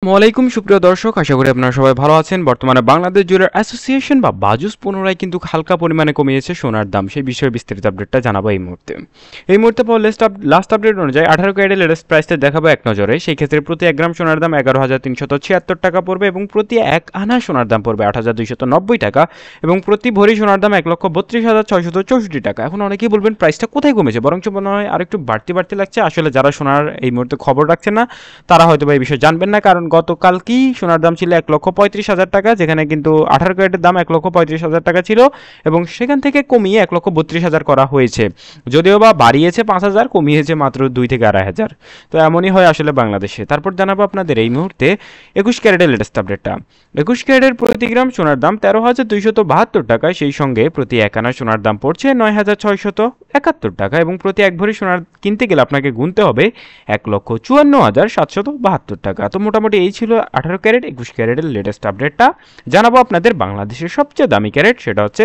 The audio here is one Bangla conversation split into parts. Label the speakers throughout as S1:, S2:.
S1: ওয়ালাইকুম সুপ্রিয় দর্শক, আশা করি আপনারা সবাই ভালো আছেন। বর্তমানে বাংলাদেশ জুয়েলার অ্যাসোসিয়েশন বা বাজুস পুনরায় কিন্তু হালকা পরিমাণে কমিয়েছে সোনার দাম। সেই বিষয়ে বিস্তারিত আপডেটটা জানাবো এই মুহূর্তে পাওয়া লাস্ট আপডেট অনুযায়ী 18 ক্যারেটের লেটেস্ট প্রাইসটা দেখাবো এক নজরে। সেই ক্ষেত্রে প্রতি 1 গ্রাম সোনার দাম 11,376 টাকা পড়বে এবং প্রতি 1 আনা সোনার দাম পড়বে 8,290 টাকা এবং প্রতি ভরি সোনার দাম 1,32,664 টাকা। এখন অনেকেই বলবেন প্রাইসটা কোথায় কমেছে, বরঞ্চ মনে হয় আরেকটু বাড়তি বাড়তি লাগছে। আসলে যারা সোনার এই মুহূর্তে খবর রাখছে না তারা হয়তো এই বিষয়ে জানবেন না, কারণ গতকালকেই সোনার দাম ছিল 1,35,000 টাকা, যেখানে কিন্তু 18 ক্যারেটের দাম 1,35,000 টাকা ছিল এবং সেখান থেকে কমিয়ে 1,32,000 করা হয়েছে। যদিও বা বাড়িয়েছে 5,000, কমিয়েছে মাত্র 2 থেকে 2,500। তো এমনই হয় আসলে বাংলাদেশে। তারপর জানাবো আপনাদের এই মুহূর্তে 21 ক্যারেটের লেটেস্ট আপডেটটা। 21 ক্যারেটের প্রতি গ্রাম সোনার দাম 13,272 টাকা, সেই সঙ্গে প্রতি 1 আনা সোনার দাম পড়ছে 9,671 টাকা এবং প্রতি 1 ভরি সোনার কিনতে গেলে আপনাকে গুনতে হবে 1,54,772 টাকা। তো মোটামুটি এই ছিল 18 ক্যারেট 21 ক্যারেটের লেটেস্ট আপডেটটা। জানাবো আপনাদের বাংলাদেশের সবচেয়ে দামি ক্যারেট, সেটা হচ্ছে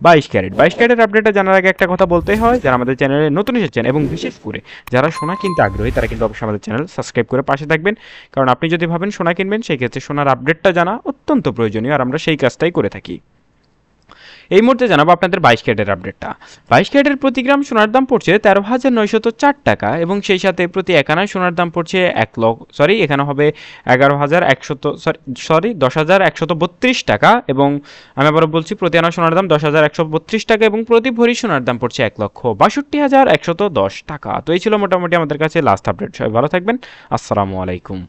S1: 22 ক্যারেট। 22 ক্যারেটের আপডেটটা জানার আগে একটা কথা বলতে হয়, যারা আমাদের চ্যানেলে নতুন এসেছেন এবং বিশেষ করে যারা সোনা কিনতে আগ্রহী তারা কিন্তু অবশ্যই আমাদের চ্যানেল সাবস্ক্রাইব করে পাশে থাকবেন, কারণ আপনি যদি ভাবেন সোনা কিনবেন সেই ক্ষেত্রে সোনার আপডেটটা জানা অত্যন্ত প্রয়োজনীয়, আর আমরা সেই কাজটাই করে থাকি। এই মুহূর্তে জানাবো আপনাদের 22 ক্যারেটের আপডেটটা। 22 ক্যারেটের প্রতি গ্রাম সোনার দাম পড়ছে 13,904 টাকা এবং সেই সাথে প্রতি 1 আনা সোনার দাম পড়ছে এখানে হবে 10,132 টাকা এবং আমি আবারও বলছি প্রতি আনা সোনার দাম 10,132 টাকা এবং প্রতি ভরি সোনার দাম পড়ছে 1,62,110 টাকা। তো এই ছিল মোটামুটি আমাদের কাছে লাস্ট আপডেট। সবাই ভালো থাকবেন। আসসালামু আলাইকুম।